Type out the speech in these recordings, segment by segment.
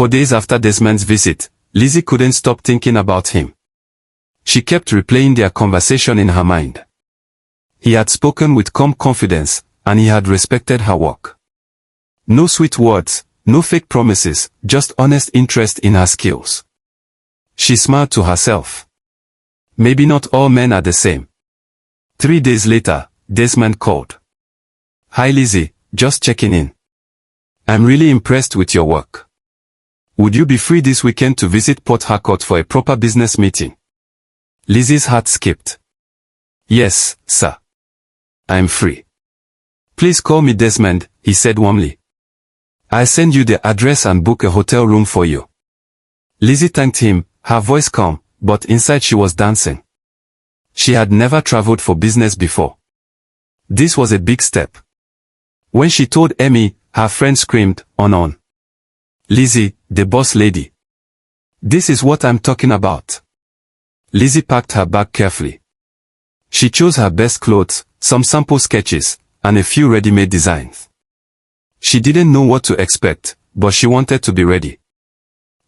For days after Desmond's visit, Lizzy couldn't stop thinking about him. She kept replaying their conversation in her mind. He had spoken with calm confidence, and he had respected her work. No sweet words, no fake promises, just honest interest in her skills. She smiled to herself. Maybe not all men are the same. 3 days later, Desmond called. Hi Lizzy, just checking in. I'm really impressed with your work. Would you be free this weekend to visit Port Harcourt for a proper business meeting? Lizzy's heart skipped. Yes, sir. I'm free. Please call me Desmond, he said warmly. I'll send you the address and book a hotel room for you. Lizzy thanked him, her voice calm, but inside she was dancing. She had never traveled for business before. This was a big step. When she told Emmy, her friend screamed, on. Lizzy, the boss lady. This is what I'm talking about. Lizzy packed her bag carefully. She chose her best clothes, some sample sketches, and a few ready-made designs. She didn't know what to expect, but she wanted to be ready.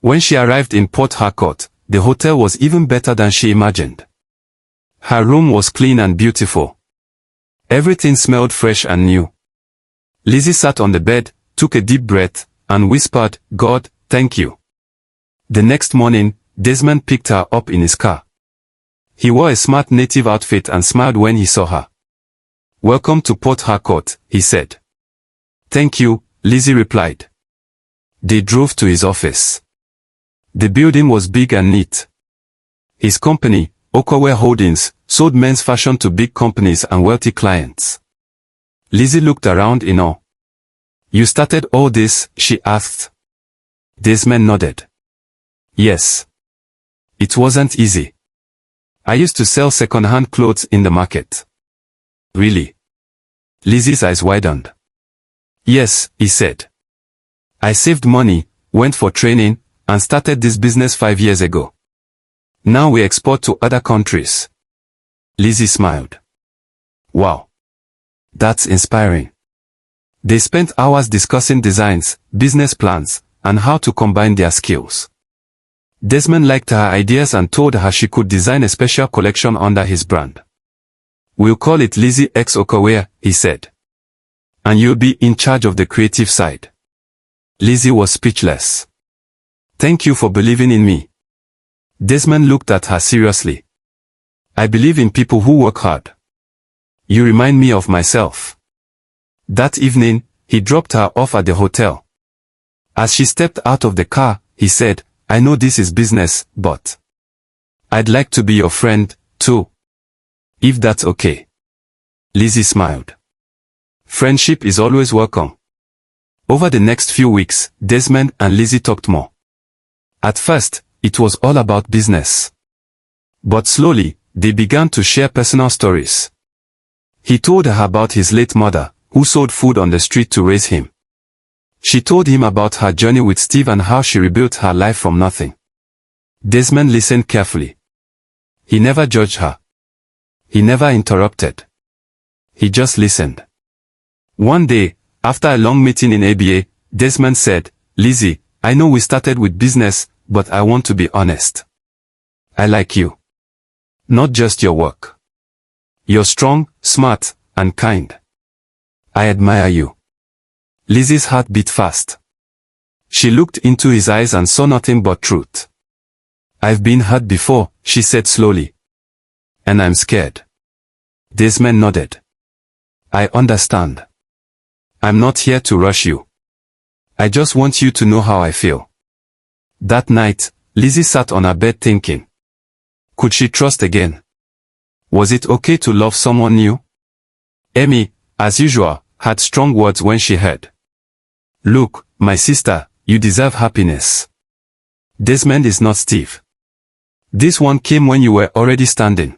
When she arrived in Port Harcourt, the hotel was even better than she imagined. Her room was clean and beautiful. Everything smelled fresh and new. Lizzy sat on the bed, took a deep breath, and whispered, God, thank you. The next morning, Desmond picked her up in his car. He wore a smart native outfit and smiled when he saw her. Welcome to Port Harcourt, he said. Thank you, Lizzy replied. They drove to his office. The building was big and neat. His company, 𝐬𝐻𝐾 Holdings, sold men's fashion to big companies and wealthy clients. Lizzy looked around in awe. You started all this, she asked. Desmond nodded. Yes. It wasn't easy. I used to sell second-hand clothes in the market. Really? Lizzy's eyes widened. Yes, he said. I saved money, went for training, and started this business 5 years ago. Now we export to other countries. Lizzy smiled. Wow. That's inspiring. They spent hours discussing designs, business plans, and how to combine their skills. Desmond liked her ideas and told her she could design a special collection under his brand. We'll call it 𝐬𝐮𝐬𝐫𝐿𝐻𝐾, he said. And you'll be in charge of the creative side. Lizzy was speechless. Thank you for believing in me. Desmond looked at her seriously. I believe in people who work hard. You remind me of myself. That evening, he dropped her off at the hotel. As she stepped out of the car, he said, I know this is business, but I'd like to be your friend, too. If that's okay. Lizzy smiled. Friendship is always welcome. Over the next few weeks, Desmond and Lizzy talked more. At first, it was all about business. But slowly, they began to share personal stories. He told her about his late mother, who sold food on the street to raise him. She told him about her journey with Steve and how she rebuilt her life from nothing. Desmond listened carefully. He never judged her. He never interrupted. He just listened. One day, after a long meeting in ABA, Desmond said, Lizzy, I know we started with business, but I want to be honest. I like you. Not just your work. You're strong, smart, and kind. I admire you. Lizzy's heart beat fast. She looked into his eyes and saw nothing but truth. I've been hurt before, she said slowly. And I'm scared. Desmond nodded. I understand. I'm not here to rush you. I just want you to know how I feel. That night, Lizzy sat on her bed thinking. Could she trust again? Was it okay to love someone new? Emmy, as usual, had strong words when she heard. Look, my sister, you deserve happiness. Desmond is not Steve. This one came when you were already standing.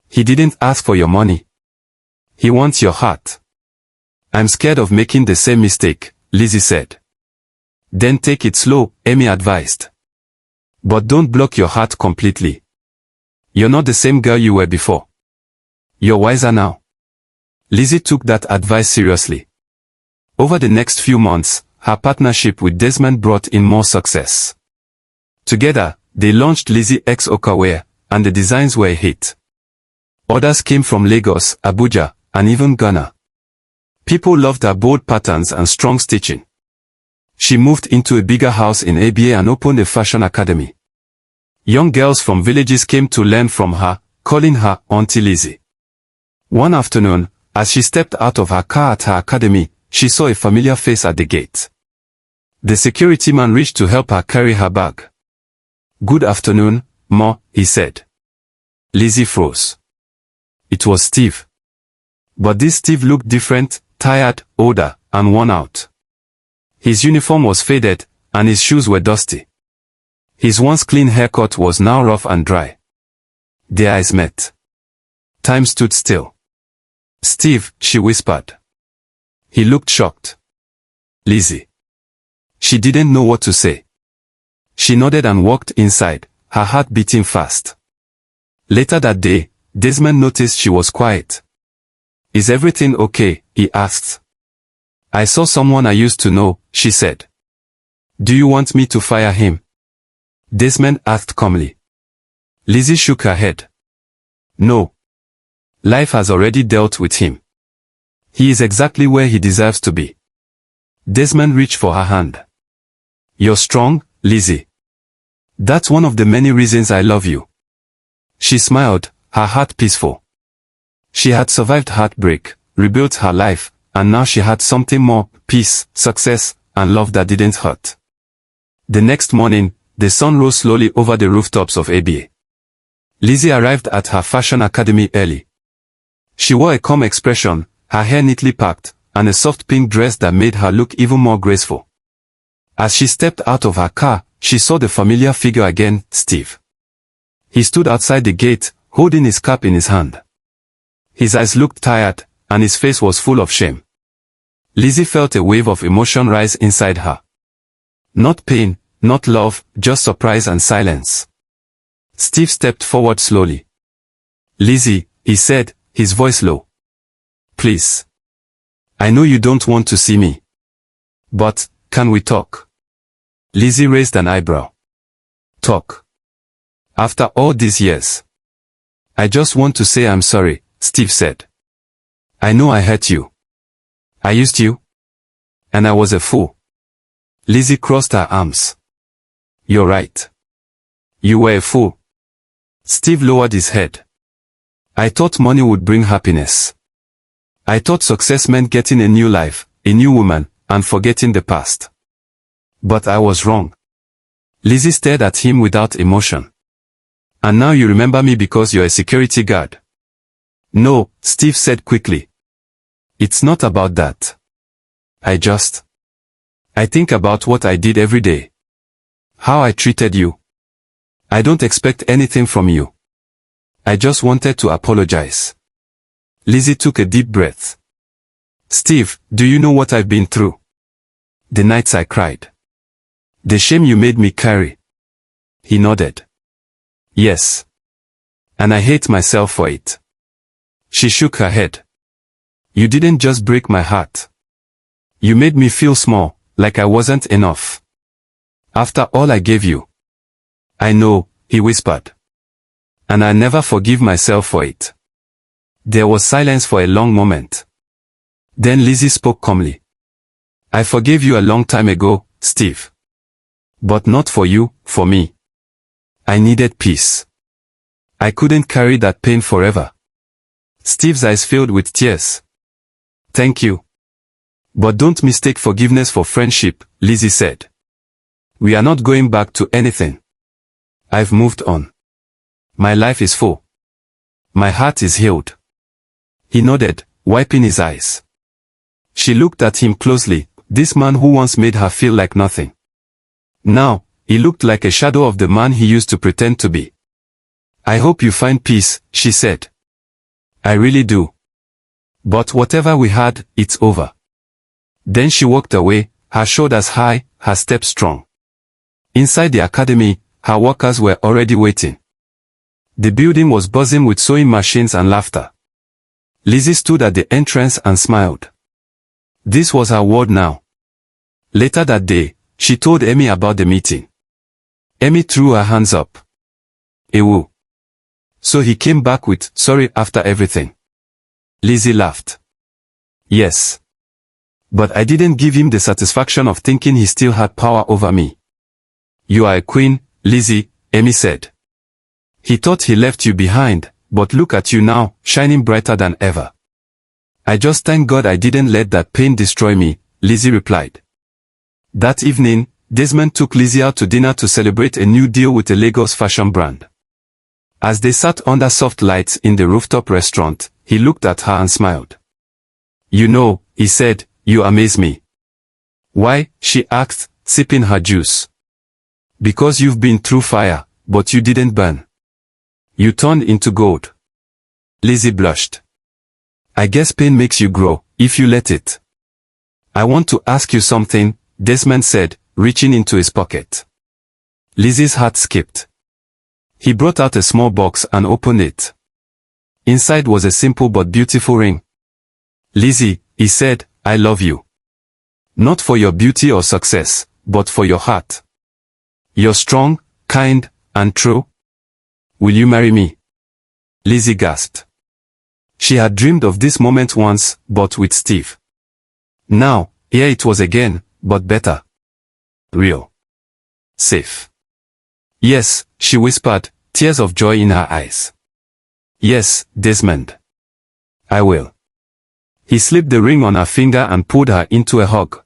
He didn't ask for your money. He wants your heart. I'm scared of making the same mistake, Lizzy said. Then take it slow, Emmy advised. But don't block your heart completely. You're not the same girl you were before. You're wiser now. Lizzy took that advice seriously. Over the next few months, her partnership with Desmond brought in more success. Together, they launched 𝐬𝐮𝐬𝐫𝐞𝐭, and the designs were a hit. Orders came from Lagos, Abuja, and even Ghana. People loved her bold patterns and strong stitching. She moved into a bigger house in ABA and opened a fashion academy. Young girls from villages came to learn from her, calling her Auntie Lizzy. One afternoon, as she stepped out of her car at her academy, she saw a familiar face at the gate. The security man reached to help her carry her bag. "Good afternoon, Ma," he said. Lizzy froze. It was Steve. But this Steve looked different, tired, older, and worn out. His uniform was faded, and his shoes were dusty. His once clean haircut was now rough and dry. Their eyes met. Time stood still. "Steve," she whispered. He looked shocked. "Lizzy." She didn't know what to say. She nodded and walked inside, her heart beating fast. Later that day, Desmond noticed she was quiet. "Is everything okay?" he asked. "I saw someone I used to know," she said. "Do you want me to fire him?" Desmond asked calmly. Lizzy shook her head. "No. Life has already dealt with him. He is exactly where he deserves to be." Desmond reached for her hand. "You're strong, Lizzy. That's one of the many reasons I love you." She smiled, her heart peaceful. She had survived heartbreak, rebuilt her life, and now she had something more: peace, success, and love that didn't hurt. The next morning, the sun rose slowly over the rooftops of ABA. Lizzy arrived at her fashion academy early. She wore a calm expression, her hair neatly packed, and a soft pink dress that made her look even more graceful. As she stepped out of her car, she saw the familiar figure again, Steve. He stood outside the gate, holding his cap in his hand. His eyes looked tired, and his face was full of shame. Lizzy felt a wave of emotion rise inside her. Not pain, not love, just surprise and silence. Steve stepped forward slowly. "Lizzy," he said, his voice low. "Please. I know you don't want to see me. But, can we talk?" Lizzy raised an eyebrow. "Talk? After all these years?" "I just want to say I'm sorry," Steve said. "I know I hurt you. I used you. And I was a fool." Lizzy crossed her arms. "You're right. You were a fool." Steve lowered his head. "I thought money would bring happiness. I thought success meant getting a new life, a new woman, and forgetting the past. But I was wrong." Lizzy stared at him without emotion. "And now you remember me because you're a security guard?" "No," Steve said quickly. "It's not about that. I think about what I did every day. How I treated you. I don't expect anything from you. I just wanted to apologize." Lizzy took a deep breath. "Steve, do you know what I've been through? The nights I cried. The shame you made me carry." He nodded. "Yes. And I hate myself for it." She shook her head. "You didn't just break my heart. You made me feel small, like I wasn't enough. After all I gave you." "I know," he whispered. "And I never forgive myself for it." There was silence for a long moment. Then Lizzy spoke calmly. "I forgave you a long time ago, Steve. But not for you, for me. I needed peace. I couldn't carry that pain forever." Steve's eyes filled with tears. "Thank you. But don't mistake forgiveness for friendship," Lizzy said. "We are not going back to anything. I've moved on. My life is full. My heart is healed." He nodded, wiping his eyes. She looked at him closely, this man who once made her feel like nothing. Now, he looked like a shadow of the man he used to pretend to be. "I hope you find peace," she said. "I really do. But whatever we had, it's over." Then she walked away, her shoulders high, her step strong. Inside the academy, her workers were already waiting. The building was buzzing with sewing machines and laughter. Lizzy stood at the entrance and smiled. This was her world now. Later that day, she told 𝐬𝐮 about the meeting. 𝐬𝐮 threw her hands up. 𝐬𝐮. So he came back with, sorry after everything. Lizzy laughed. Yes. But I didn't give him the satisfaction of thinking he still had power over me. You are a queen, Lizzy, 𝐬𝐮 said. He thought he left you behind, but look at you now, shining brighter than ever. I just thank God I didn't let that pain destroy me, Lizzy replied. That evening, Desmond took Lizzy out to dinner to celebrate a new deal with a Lagos fashion brand. As they sat under soft lights in the rooftop restaurant, he looked at her and smiled. You know, he said, you amaze me. Why? She asked, sipping her juice. Because you've been through fire, but you didn't burn. You turned into gold. Lizzy blushed. I guess pain makes you grow, if you let it. I want to ask you something, Desmond said, reaching into his pocket. Lizzy's heart skipped. He brought out a small box and opened it. Inside was a simple but beautiful ring. Lizzy, he said, I love you. Not for your beauty or success, but for your heart. You're strong, kind, and true. Will you marry me? Lizzy gasped. She had dreamed of this moment once, but with Steve. Now, here it was again, but better. Real. Safe. Yes, she whispered, tears of joy in her eyes. Yes, Desmond. I will. He slipped the ring on her finger and pulled her into a hug.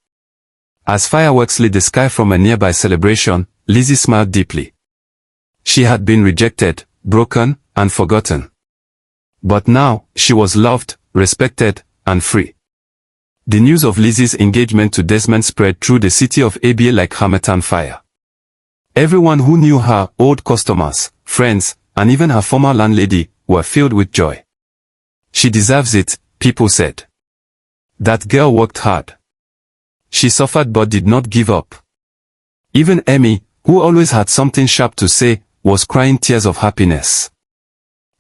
As fireworks lit the sky from a nearby celebration, Lizzy smiled deeply. She had been rejected, broken, and forgotten. But now, she was loved, respected, and free. The news of Lizzy's engagement to Desmond spread through the city of Abia like Harmattan fire. Everyone who knew her, old customers, friends, and even her former landlady, were filled with joy. She deserves it, people said. That girl worked hard. She suffered but did not give up. Even 𝐬𝐮, who always had something sharp to say, was crying tears of happiness.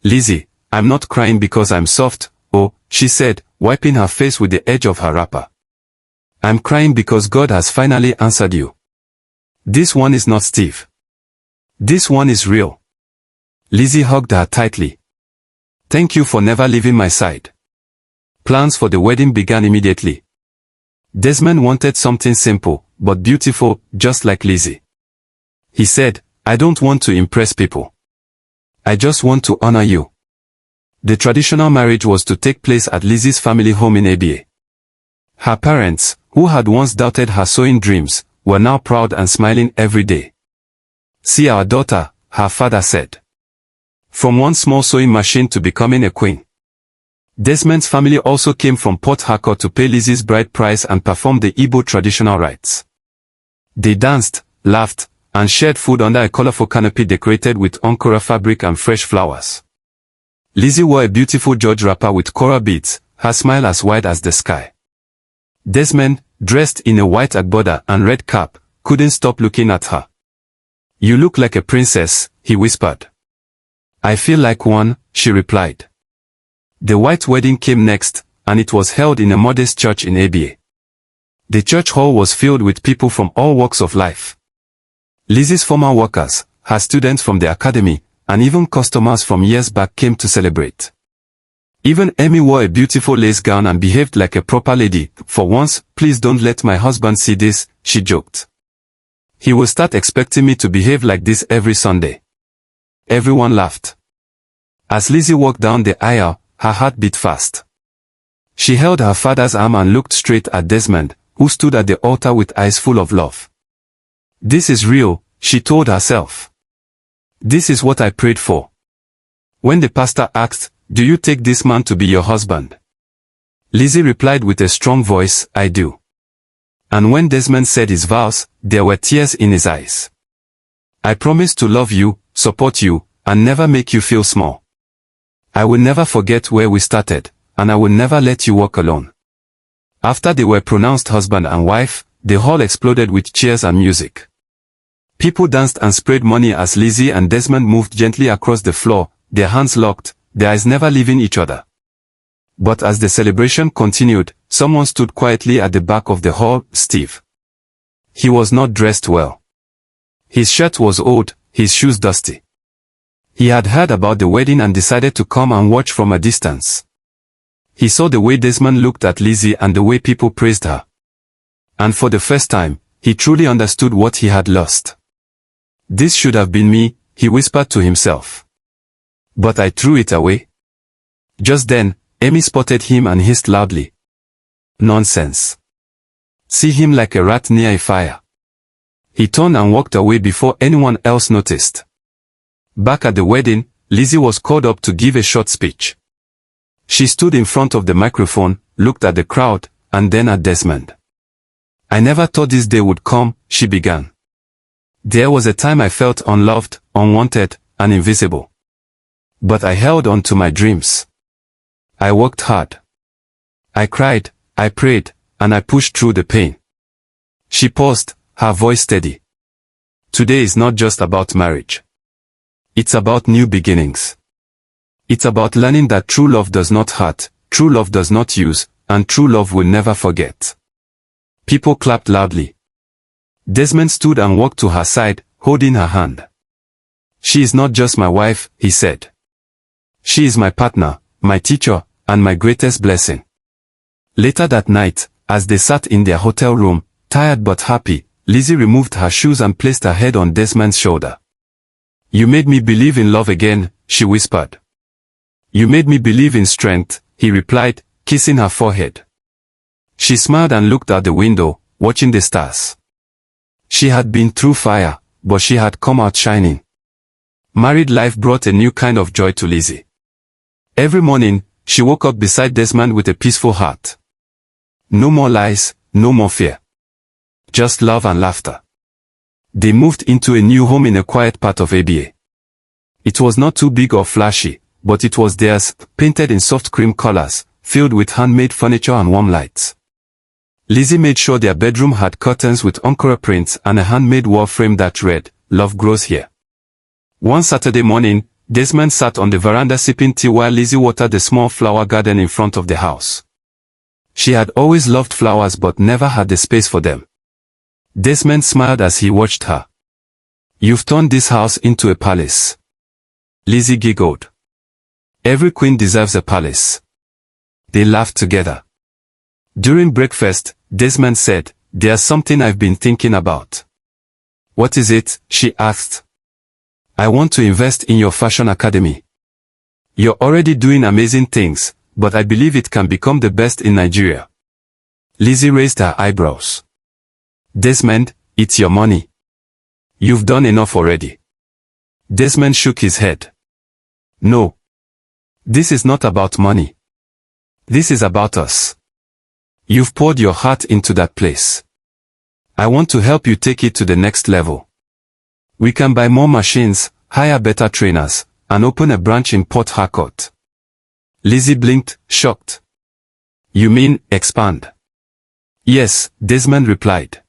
Lizzy, I'm not crying because I'm soft, oh, she said, wiping her face with the edge of her wrapper. I'm crying because God has finally answered you. This one is not Steve. This one is real. Lizzy hugged her tightly. Thank you for never leaving my side. Plans for the wedding began immediately. Desmond wanted something simple, but beautiful, just like Lizzy. He said, I don't want to impress people. I just want to honor you. The traditional marriage was to take place at Lizzy's family home in Abia. Her parents, who had once doubted her sewing dreams, were now proud and smiling every day. See our daughter, her father said. From one small sewing machine to becoming a queen. Desmond's family also came from Port Harcourt to pay Lizzy's bride price and perform the Igbo traditional rites. They danced, laughed, and shared food under a colorful canopy decorated with Ankara fabric and fresh flowers. Lizzy wore a beautiful George wrapper with coral beads, her smile as wide as the sky. Desmond, dressed in a white agbada and red cap, couldn't stop looking at her. You look like a princess, he whispered. I feel like one, she replied. The white wedding came next, and it was held in a modest church in Abia. The church hall was filled with people from all walks of life. Lizzy's former workers, her students from the academy, and even customers from years back came to celebrate. Even 𝐬𝐮 wore a beautiful lace gown and behaved like a proper lady. For once, please don't let my husband see this, she joked. He will start expecting me to behave like this every Sunday. Everyone laughed. As Lizzy walked down the aisle, her heart beat fast. She held her father's arm and looked straight at Desmond, who stood at the altar with eyes full of love. This is real, she told herself. This is what I prayed for. When the pastor asked, do you take this man to be your husband? Lizzy replied with a strong voice, I do. And when Desmond said his vows, there were tears in his eyes. I promise to love you, support you, and never make you feel small. I will never forget where we started, and I will never let you walk alone. After they were pronounced husband and wife, the hall exploded with cheers and music. People danced and sprayed money as Lizzy and Desmond moved gently across the floor, their hands locked, their eyes never leaving each other. But as the celebration continued, someone stood quietly at the back of the hall, Steve. he was not dressed well. His shirt was old, his shoes dusty. He had heard about the wedding and decided to come and watch from a distance. He saw the way Desmond looked at Lizzy and the way people praised her. And for the first time, he truly understood what he had lost. This should have been me, he whispered to himself. But I threw it away. Just then, Amy spotted him and hissed loudly. Nonsense. See him like a rat near a fire. He turned and walked away before anyone else noticed. Back at the wedding, Lizzy was called up to give a short speech. She stood in front of the microphone, looked at the crowd, and then at Desmond. I never thought this day would come, she began. There was a time I felt unloved, unwanted, and invisible. But I held on to my dreams. I worked hard. I cried, I prayed, and I pushed through the pain. She paused, her voice steady. Today is not just about marriage. It's about new beginnings. It's about learning that true love does not hurt, true love does not use, and true love will never forget. People clapped loudly. Desmond stood and walked to her side, holding her hand. She is not just my wife, he said. She is my partner, my teacher, and my greatest blessing. Later that night, as they sat in their hotel room, tired but happy, Lizzy removed her shoes and placed her head on Desmond's shoulder. You made me believe in love again, she whispered. You made me believe in strength, he replied, kissing her forehead. She smiled and looked out the window, watching the stars. She had been through fire, but she had come out shining. Married life brought a new kind of joy to Lizzy. Every morning, she woke up beside Desmond with a peaceful heart. No more lies, no more fear. Just love and laughter. They moved into a new home in a quiet part of ABA. It was not too big or flashy, but it was theirs, painted in soft cream colors, filled with handmade furniture and warm lights. Lizzy made sure their bedroom had curtains with encore prints and a handmade wall frame that read, "Love grows here." One Saturday morning, Desmond sat on the veranda sipping tea while Lizzy watered the small flower garden in front of the house. She had always loved flowers but never had the space for them. Desmond smiled as he watched her. You've turned this house into a palace. Lizzy giggled. Every queen deserves a palace. They laughed together. During breakfast, Desmond said, There's something I've been thinking about. What is it? She asked. I want to invest in your fashion academy. You're already doing amazing things, but I believe it can become the best in Nigeria. Lizzy raised her eyebrows. Desmond, it's your money. You've done enough already. Desmond shook his head. No. This is not about money. This is about us. You've poured your heart into that place. I want to help you take it to the next level. We can buy more machines, hire better trainers, and open a branch in Port Harcourt. Lizzy blinked, shocked. You mean, expand? Yes, Desmond replied.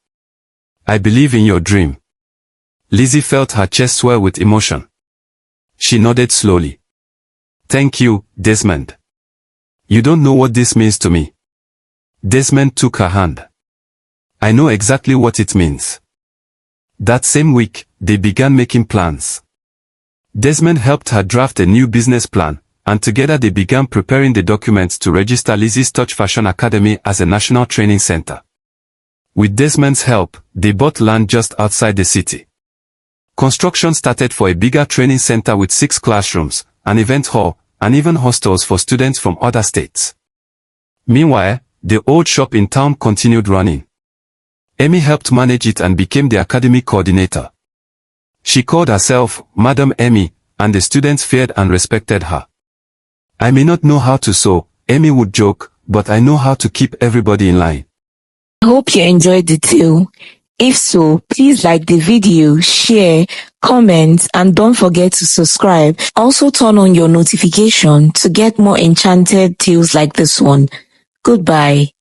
I believe in your dream. Lizzy felt her chest swell with emotion. She nodded slowly. Thank you, Desmond. You don't know what this means to me. Desmond took her hand. I know exactly what it means. That same week, they began making plans. Desmond helped her draft a new business plan, and together they began preparing the documents to register Lizzy's Touch Fashion Academy as a national training center. With Desmond's help, they bought land just outside the city. Construction started for a bigger training center with 6 classrooms, an event hall, and even hostels for students from other states. Meanwhile, the old shop in town continued running. Amy helped manage it and became the academy coordinator. She called herself Madam Amy, and the students feared and respected her. I may not know how to sew, Amy would joke, but I know how to keep everybody in line. I hope you enjoyed the tale. If so, please like the video, share, comment, and don't forget to subscribe. Also turn on your notification to get more enchanted tales like this one. Goodbye.